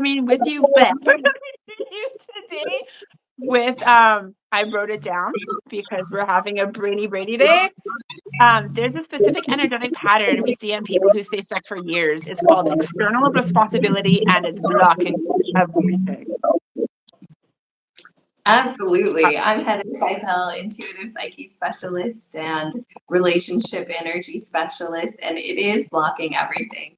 mean, with you, Beth, you today with I wrote it down because we're having a Brady day. There's a specific energetic pattern we see in people who stay stuck for years. It's called external responsibility and it's blocking everything. Absolutely. I'm Heather Seipel, intuitive psyche specialist and relationship energy specialist, and it is blocking everything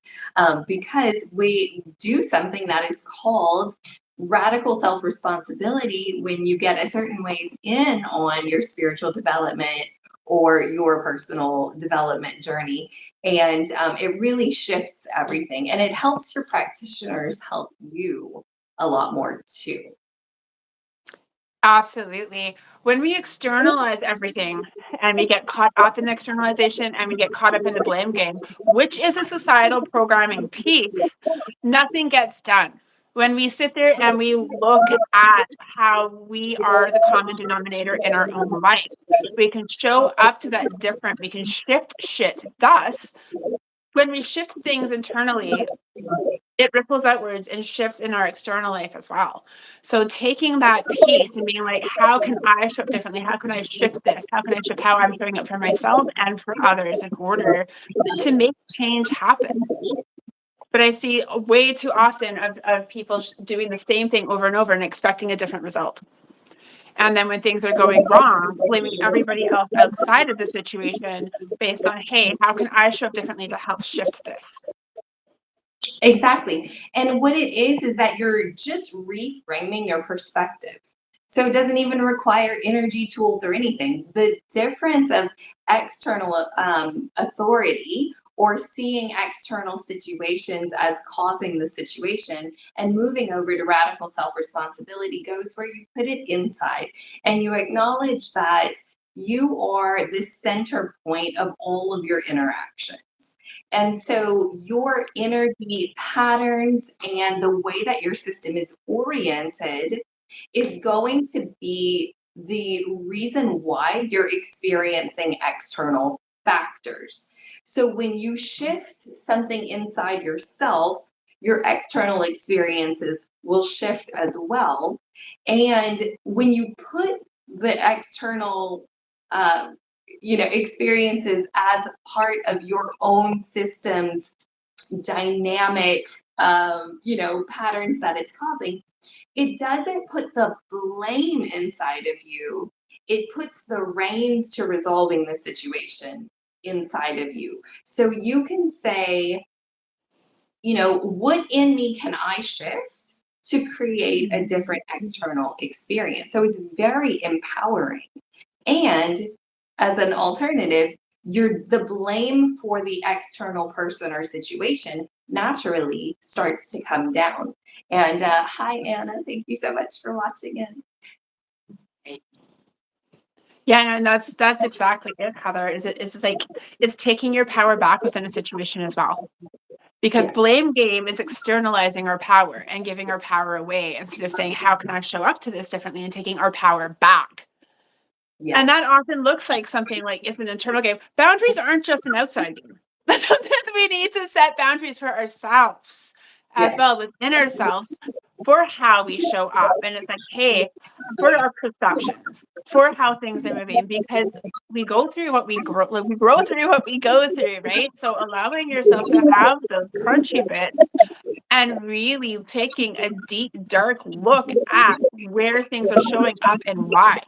because we do something that is called radical self responsibility when you get a certain ways in on your spiritual development or your personal development journey. And it really shifts everything and it helps your practitioners help you a lot more too. Absolutely. When we externalize everything and we get caught up in the externalization and we get caught up in the blame game, which is a societal programming piece, nothing gets done. When we sit there and we look at how we are the common denominator in our own life, we can show up to that different, we can shift shit. Thus, when we shift things internally, it ripples outwards and shifts in our external life as well. So taking that piece and being like, how can I show up differently? How can I shift this? How can I shift how I'm showing up for myself and for others in order to make change happen? But I see way too often of people doing the same thing over and over and expecting a different result. And then when things are going wrong, blaming everybody else outside of the situation based on, hey, how can I show up differently to help shift this? Exactly. And what it is that you're just reframing your perspective. So it doesn't even require energy tools or anything. The difference of external authority or seeing external situations as causing the situation and moving over to radical self responsibility goes where you put it inside and you acknowledge that you are the center point of all of your interaction. And so your energy patterns and the way that your system is oriented is going to be the reason why you're experiencing external factors. So when you shift something inside yourself, your external experiences will shift as well. And when you put the external experiences as part of your own system's dynamic patterns that it's causing, it doesn't put the blame inside of you, it puts the reins to resolving the situation inside of you. So you can say, what in me can I shift to create a different external experience? So it's very empowering. And as an alternative, the blame for the external person or situation naturally starts to come down. And hi, Anna. Thank you so much for watching in. Yeah, and that's exactly it, Heather. It's like it's taking your power back within a situation as well. Because blame game is externalizing our power and giving our power away instead of saying, how can I show up to this differently and taking our power back? Yes. And that often looks like something like it's an internal game. Boundaries aren't just an outside game. Sometimes we need to set boundaries for ourselves as well within ourselves for how we show up. And it's like, hey, for our perceptions, for how things are moving, because we go through what we grow, like we grow through what we go through, right? So allowing yourself to have those crunchy bits and really taking a deep, dark look at where things are showing up and why,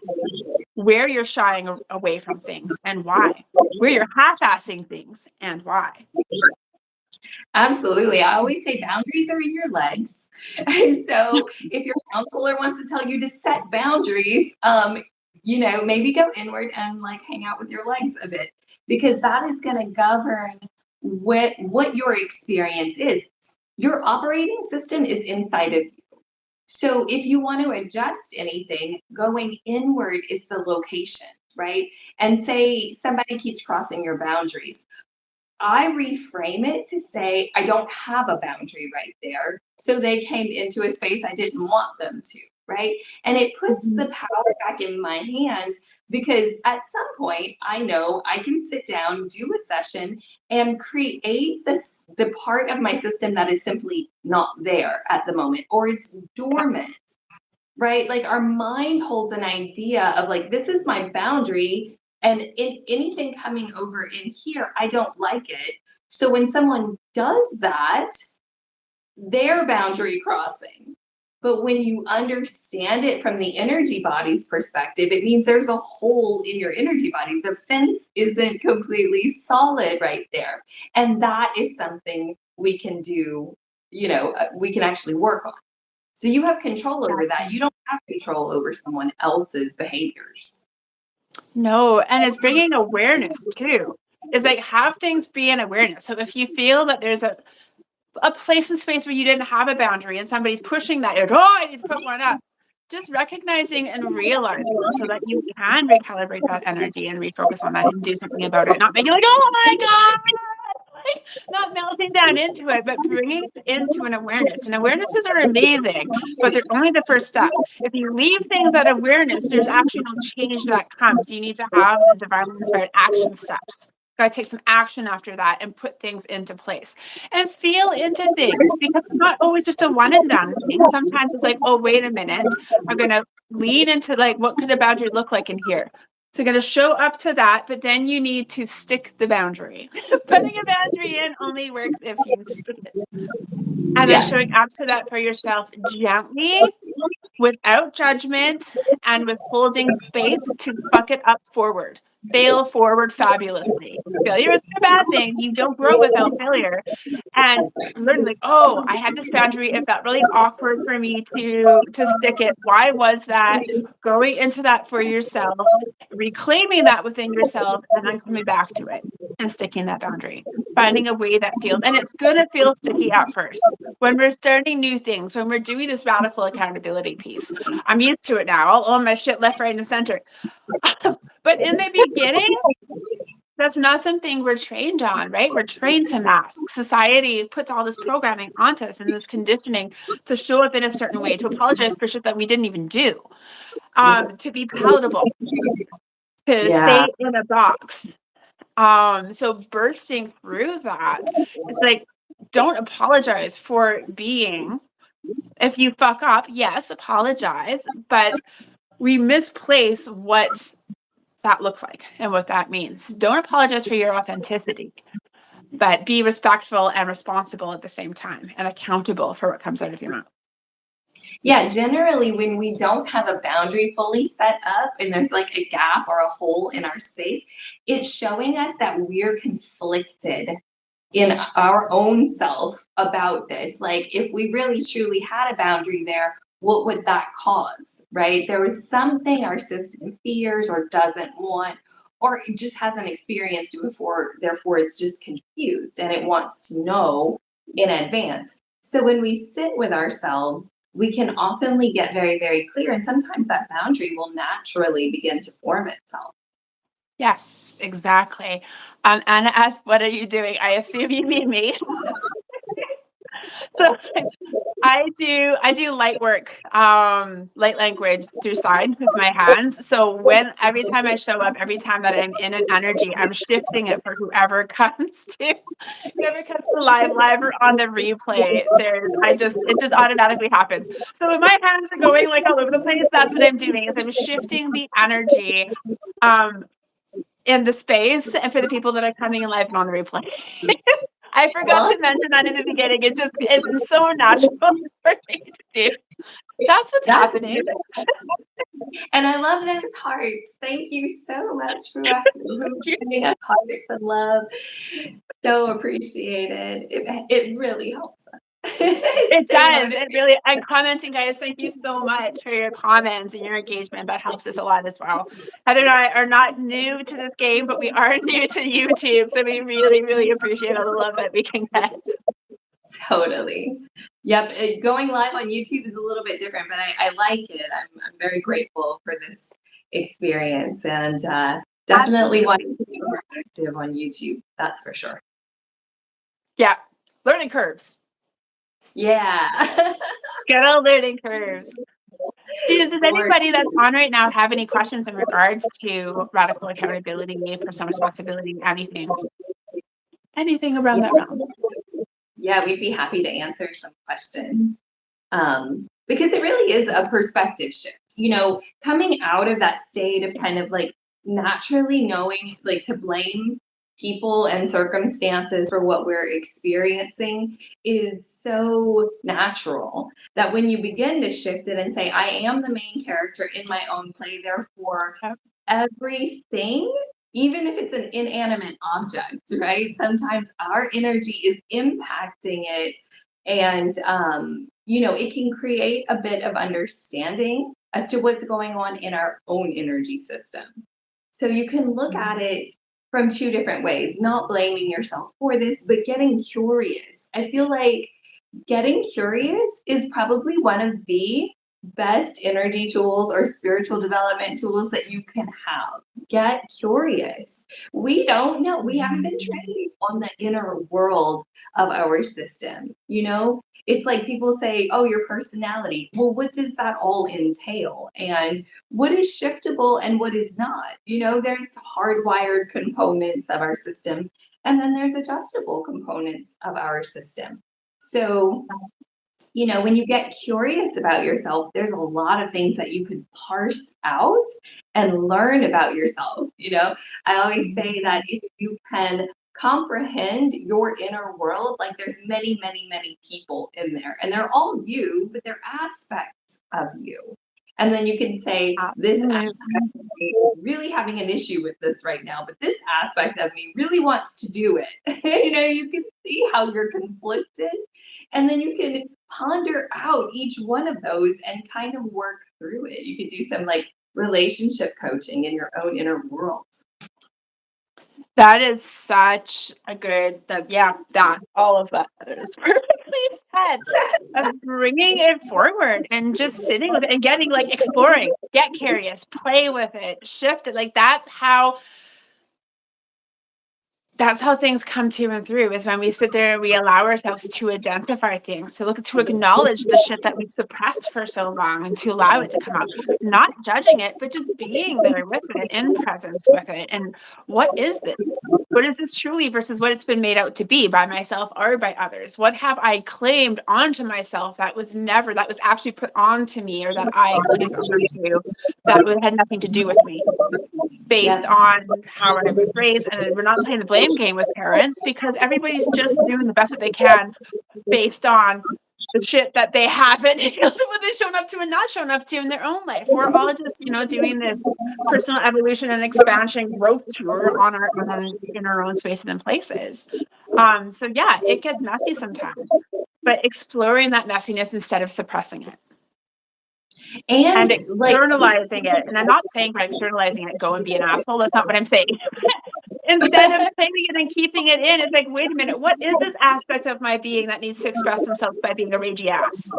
where you're shying away from things and why, where you're half-assing things and why. Absolutely. I always say boundaries are in your legs. So if your counselor wants to tell you to set boundaries, maybe go inward and like hang out with your legs a bit because that is going to govern what your experience is. Your operating system is inside of you. So if you want to adjust anything, going inward is the location, right? And say somebody keeps crossing your boundaries. I reframe it to say, I don't have a boundary right there. So they came into a space I didn't want them to, right? And it puts the power back in my hands because at some point I know I can sit down, do a session, and create the part of my system that is simply not there at the moment, or it's dormant, right? Like our mind holds an idea of like, this is my boundary, and anything coming over in here, I don't like it. So when someone does that, they're boundary crossing. But when you understand it from the energy body's perspective, it means there's a hole in your energy body. The fence isn't completely solid right there. And that is something we can do, we can actually work on. So you have control over that. You don't have control over someone else's behaviors. No, and it's bringing awareness too. It's like have things be an awareness. So if you feel that there's a place and space where you didn't have a boundary and somebody's pushing that, you're like, oh, I need to put one up. Just recognizing and realizing so that you can recalibrate that energy and refocus on that and do something about it. Not making like, oh my God, like, not melting down into it, but bringing it into an awareness. And awarenesses are amazing, but they're only the first step. If you leave things at awareness, there's actually no change that comes. You need to have the divinely inspired action steps. Got to take some action after that and put things into place and feel into things, because it's not always just a one and done thing. Sometimes it's like, oh, wait a minute, I'm going to lean into like, what could a boundary look like in here? So you're going to show up to that, but then you need to stick the boundary. Putting a boundary in only works if you stick it. And then showing up to that for yourself gently, without judgment, and with holding space to fuck it up forward. Fail forward fabulously. Failure isn't a bad thing. You don't grow without failure. And learning like, oh, I had this boundary. It felt really awkward for me to stick it. Why was that? Going into that for yourself, reclaiming that within yourself, and then coming back to it and sticking that boundary. Finding a way that feels, and it's going to feel sticky at first. When we're starting new things, when we're doing this radical accountability piece, I'm used to it now. I'll own my shit left, right, and center. But in the beginning, that's not something we're trained on, right? We're trained to mask. Society puts all this programming onto us and this conditioning to show up in a certain way, to apologize for shit that we didn't even do, to be palatable, to stay in a box. So bursting through that, it's like, don't apologize for being. If you fuck up, yes, apologize, but we misplace what that looks like and what that means. Don't apologize for your authenticity, but be respectful and responsible at the same time and accountable for what comes out of your mouth. Yeah, generally when we don't have a boundary fully set up and there's like a gap or a hole in our space, it's showing us that we're conflicted in our own self about this. Like if we really truly had a boundary there, what would that cause, right? There was something our system fears or doesn't want, or it just hasn't experienced before, therefore it's just confused and it wants to know in advance. So when we sit with ourselves, we can oftenly get very, very clear, and sometimes that boundary will naturally begin to form itself. Yes, exactly. Anna asked, what are you doing? I assume you mean me. So I do light work, light language through sign with my hands. So every time I show up, every time that I'm in an energy, I'm shifting it for whoever comes to the live or on the replay. It just automatically happens. So when my hands are going like all over the place, that's what I'm doing, is I'm shifting the energy in the space and for the people that are coming in live and on the replay. I forgot to mention that in the beginning. It's so natural for me to do. That's what's happening. And I love those hearts. Thank you so much for giving us hearts and love. So appreciated. It really helps us. It does. It really, and commenting, guys, thank you so much for your comments and your engagement. That helps us a lot as well. Heather and I are not new to this game, but we are new to YouTube. So we really, really appreciate all the love that we can get. Totally. Yep. Going live on YouTube is a little bit different, but I like it. I'm very grateful for this experience, and definitely want to be more active on YouTube. That's for sure. Yeah. Learning curves. Yeah. Good old learning curves. Does anybody that's on right now have any questions in regards to radical accountability, personal responsibility, anything? anything around Yeah. that realm. Yeah, we'd be happy to answer some questions. Because it really is a perspective shift, coming out of that state of kind of like naturally knowing, like to blame people and circumstances for what we're experiencing is so natural that when you begin to shift it and say, I am the main character in my own play, therefore, Yep. everything, even if it's an inanimate object, right? Sometimes our energy is impacting it. And, it can create a bit of understanding as to what's going on in our own energy system. So you can look at it from two different ways, not blaming yourself for this, but getting curious. I feel like getting curious is probably one of the best energy tools or spiritual development tools that you can have. Get curious. We don't know. We haven't been trained on the inner world of our system. It's like people say, oh, your personality. Well, what does that all entail? And what is shiftable and what is not? There's hardwired components of our system, and then there's adjustable components of our system. So, when you get curious about yourself, there's a lot of things that you could parse out and learn about yourself. I always say that if you can comprehend your inner world, like there's many, many, many people in there, and they're all you, but they're aspects of you. And then you can say, this aspect of me is really having an issue with this right now, but this aspect of me really wants to do it. You can see how you're conflicted. And then you can ponder out each one of those and kind of work through it. You could do some like relationship coaching in your own inner world. That is such a good, all of that is perfectly said. Of bringing it forward and just sitting with it and getting like exploring, get curious, play with it, shift it. Like that's how things come to and through, is when we sit there and we allow ourselves to identify things, to acknowledge the shit that we suppressed for so long and to allow it to come out, not judging it, but just being there with it, in presence with it. And what is this? What is this truly versus what it's been made out to be by myself or by others? What have I claimed onto myself that was actually put onto me, or that I claimed onto that had nothing to do with me? Based on how I was raised. And we're not playing the blame game with parents, because everybody's just doing the best that they can based on the shit that they haven't what they've shown up to and not shown up to in their own life. We're all just, doing this personal evolution and expansion growth tour on our own, in our own spaces and places. So yeah, it gets messy sometimes, but exploring that messiness instead of suppressing it. And externalizing it. And I'm not saying by externalizing it, go and be an asshole. That's not what I'm saying. Instead of claiming it and keeping it in, it's like, wait a minute, what is this aspect of my being that needs to express themselves by being a ragey ass?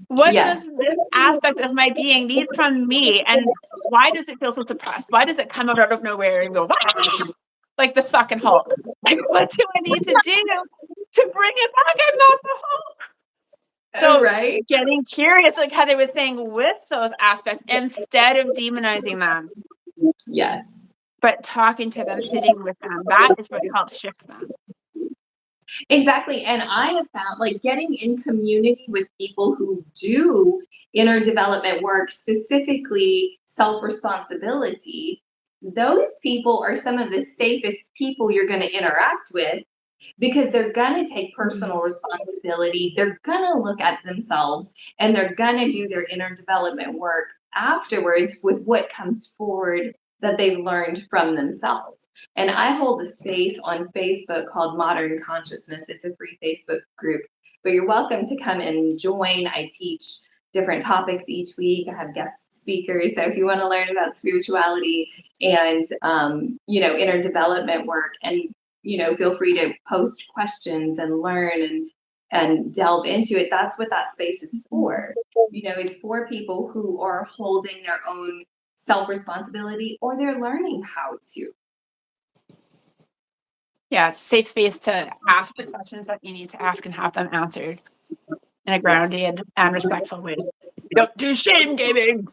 What does this aspect of my being need from me? And why does it feel so suppressed? Why does it come out of nowhere and go, wah! Like the fucking Hulk? Like, what do I need to do to bring it back? I'm not the Hulk. So getting curious, like how they were saying, with those aspects, instead of demonizing them. Yes. But talking to them, sitting with them, that is what helps shift them. Exactly. And I have found, like, getting in community with people who do inner development work, specifically self-responsibility, those people are some of the safest people you're going to interact with, because they're going to take personal responsibility. They're going to look at themselves, and they're going to do their inner development work afterwards with what comes forward that they've learned from themselves. And I hold a space on Facebook called Modern Consciousness. It's a free Facebook group, but you're welcome to come and join. I teach different topics each week. I have guest speakers. So if you want to learn about spirituality and, inner development work, and feel free to post questions and learn and delve into it. That's what that space is for. It's for people who are holding their own self-responsibility, or they're learning how to. Yeah, it's a safe space to ask the questions that you need to ask and have them answered in a grounded and respectful way. We don't do shame gaming.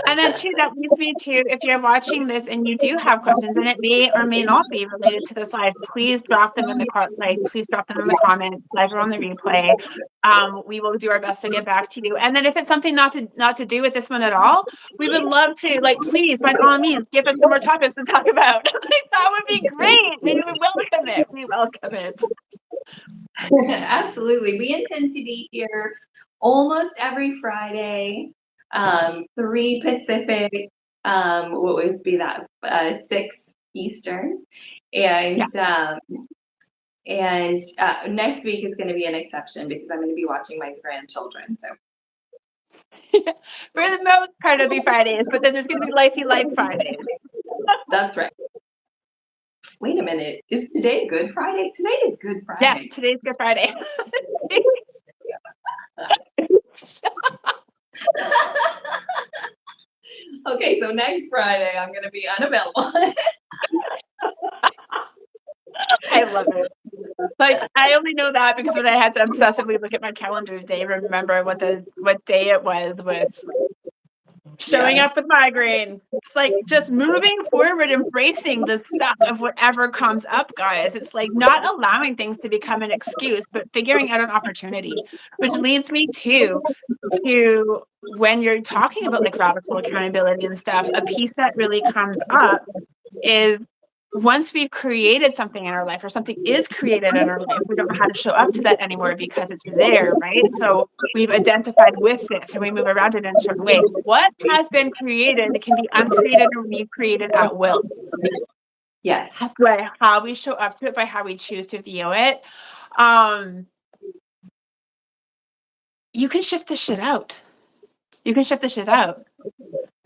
And then too, that leads me to, if you're watching this and you do have questions, and it may or may not be related to this live, please drop them in the please drop them in the comments, live or on the replay. We will do our best to get back to you. And then if it's something not to do with this one at all, we would love to, please, by all means, give us some more topics to talk about. That would be great. We would welcome it. We welcome it. Absolutely. We intend to be here almost every Friday, 3 Pacific, what would be that, 6 Eastern. And next week is going to be an exception because I'm going to be watching my grandchildren. So for the most part, it'll be Fridays, but then there's going to be Lifey Life Fridays. That's right. Wait a minute. Is today Good Friday? Today is Good Friday. Yes, today's Good Friday. Okay, so next Friday I'm going to be unavailable. I love it. I only know that because when I had to obsessively look at my calendar today, remember what day it was with showing up with migraine. It's just moving forward, embracing the suck of whatever comes up, guys. It's not allowing things to become an excuse, but figuring out an opportunity, which leads me to when you're talking about radical accountability and stuff, a piece that really comes up is once we've created something in our life or something is created in our life, we don't know how to show up to that anymore because it's there, right? So we've identified with it and we move around it in a certain way. What has been created can be uncreated or recreated at will. Yes. By how we show up to it, by how we choose to view it. You can shift the shit out.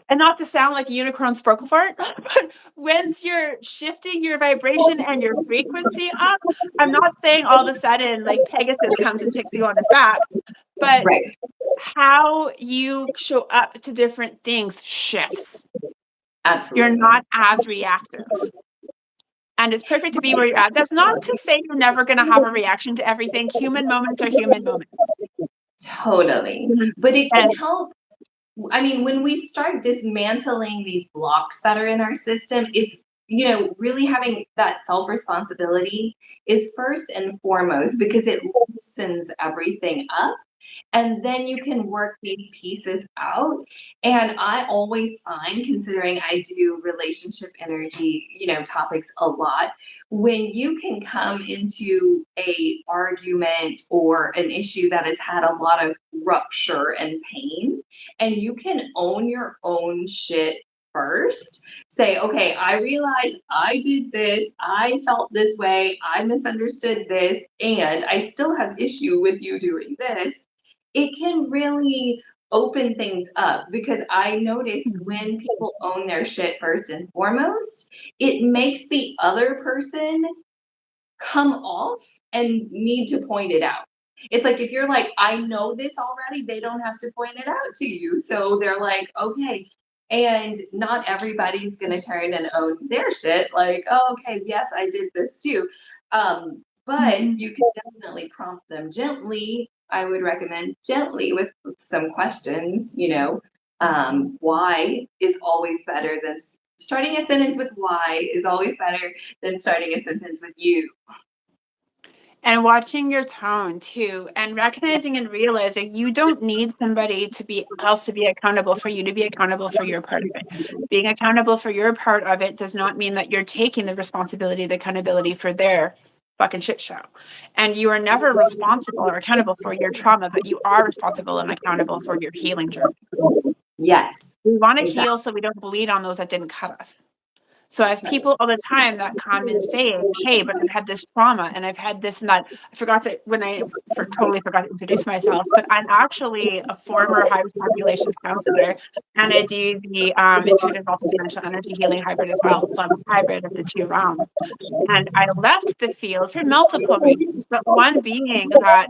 And not to sound like a unicorn sparkle fart, but once you're shifting your vibration and your frequency up, I'm not saying all of a sudden Pegasus comes and takes you on his back, but how you show up to different things shifts. Absolutely. You're not as reactive. And it's perfect to be where you're at. That's not to say you're never going to have a reaction to everything. Human moments are human moments. Totally. But it can help. I mean, when we start dismantling these blocks that are in our system, it's, really having that self-responsibility is first and foremost because it loosens everything up. And then you can work these pieces out. And I always find, considering I do relationship energy, topics a lot, when you can come into a argument or an issue that has had a lot of rupture and pain, and you can own your own shit first, say, okay, I realized I did this, I felt this way, I misunderstood this, and I still have issue with you doing this. It can really open things up because I noticed when people own their shit first and foremost, it makes the other person come off and need to point it out. It's like if you're like, I know this already, they don't have to point it out to you. So they're like, okay. And not everybody's going to turn and own their shit. Like, oh, okay, yes, I did this too. But you can definitely prompt them gently. I would recommend gently with some questions, why is always better than starting a sentence with why is always better than starting a sentence with you. And watching your tone too, and recognizing and realizing you don't need somebody else to be accountable for you to be accountable for your part of it. Being accountable for your part of it does not mean that you're taking the responsibility, the accountability for their fucking shit show. And you are never responsible or accountable for your trauma, but you are responsible and accountable for your healing journey. Yes. We want to heal so we don't bleed on those that didn't cut us. So I have people all the time that come and say, hey, but I've had this trauma and I've had this and that. Totally forgot to introduce myself, but I'm actually a former high risk populations counselor and I do the intuitive multidimensional energy healing hybrid as well. So I'm a hybrid of the two realms. And I left the field for multiple reasons, but one being that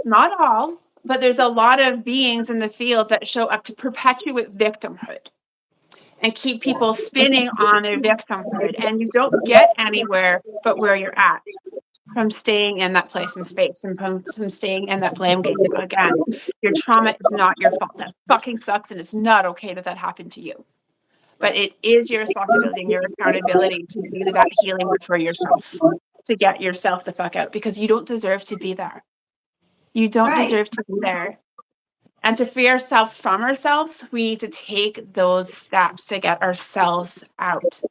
not all, but there's a lot of beings in the field that show up to perpetuate victimhood and keep people spinning on their victimhood, and you don't get anywhere but where you're at. from staying in that place and space and from staying in that blame game again. Your trauma is not your fault. That fucking sucks, and it's not okay that happened to you. But it is your responsibility and your accountability to do that healing work for yourself, to get yourself the fuck out, because you don't deserve to be there. You don't Right. deserve to be there. And to free ourselves from ourselves, we need to take those steps to get ourselves out.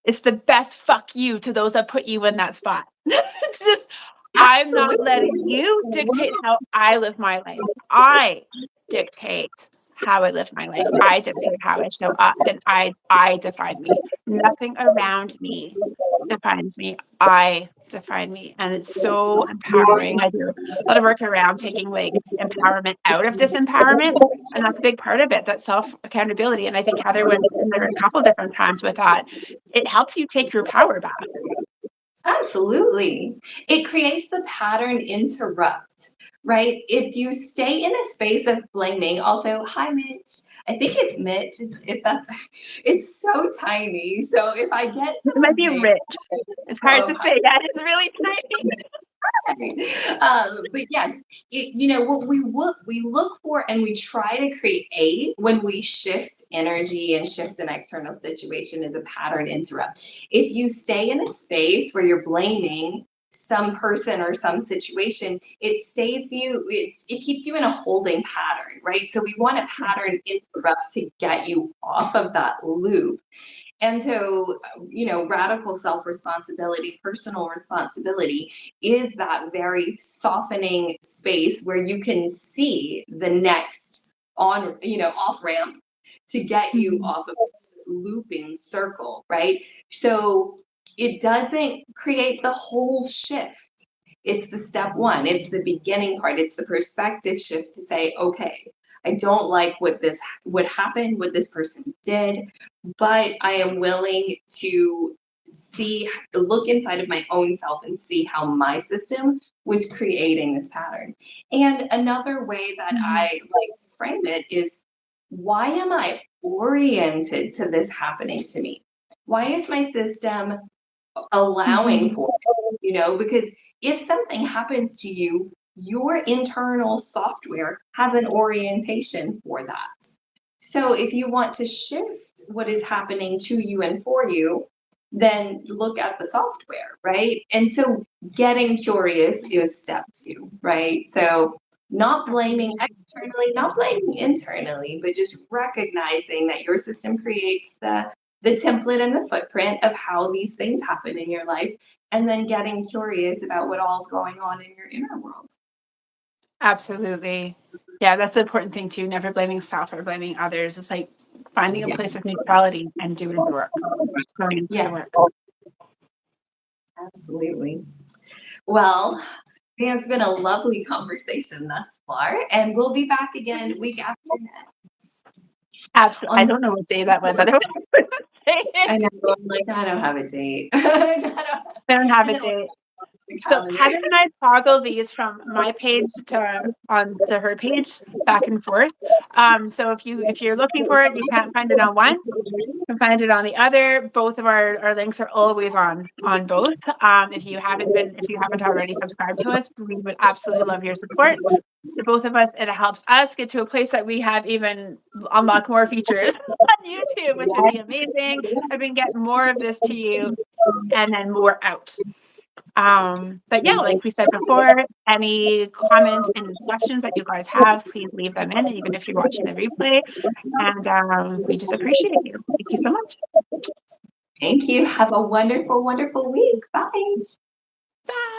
It's the best fuck you to those that put you in that spot. It's just, I'm not letting you dictate how I live my life. I dictate how I live my life. I dictate how I show up, and I define me. Nothing around me defines me. I define me. And it's so empowering. I do a lot of work around taking like empowerment out of disempowerment. And that's a big part of it, that self accountability. And I think Heather went in there a couple different times with that. It helps you take your power back. Absolutely. It creates the pattern interrupt, right? If you stay in a space of blaming, also, hi, Mitch. I think it's Mitch. If that, it's so tiny. So if I get It might be rich. It's hard to say. Yeah, it's really tiny. But yes, what we look for and we try to create when we shift energy and shift an external situation is a pattern interrupt. If you stay in a space where you're blaming some person or some situation, it keeps you in a holding pattern, right? So we want a pattern interrupt to get you off of that loop. And so, radical self responsibility, personal responsibility is that very softening space where you can see the next off ramp to get you off of this looping circle, right? So it doesn't create the whole shift. It's the step one, it's the beginning part, it's the perspective shift to say, okay, I don't like what happened, what this person did, but I am willing to look inside of my own self and see how my system was creating this pattern. And another way that I like to frame it is, why am I oriented to this happening to me? Why is my system allowing for it? Because if something happens to you, your internal software has an orientation for that. So if you want to shift what is happening to you and for you, then look at the software, right? And so getting curious is step two, right? So not blaming externally, not blaming internally, but just recognizing that your system creates the template and the footprint of how these things happen in your life, and then getting curious about what all's going on in your inner world. Absolutely. Yeah, that's the important thing too. Never blaming self or blaming others. It's like finding a place of neutrality and doing the work. Going into the work. Absolutely. Well, it's been a lovely conversation thus far, and we'll be back again week after next. Absolutely. I don't know what day that was. I don't know. I'm like, I don't have a date. I don't have a date. So Heather and I toggle these from my page to her page back and forth. So if you're looking for it, you can't find it on one, you can find it on the other. Both of our links are always on both. If you haven't already subscribed to us, we would absolutely love your support. To both of us, it helps us get to a place that we have even unlock more features on YouTube, which would be amazing. And we can get more of this to you and then more out. But yeah, like we said before, any comments and questions that you guys have, please leave them in, even if you're watching the replay. And we just appreciate you. Thank you so much. Thank you. Have a wonderful, wonderful week. Bye. Bye.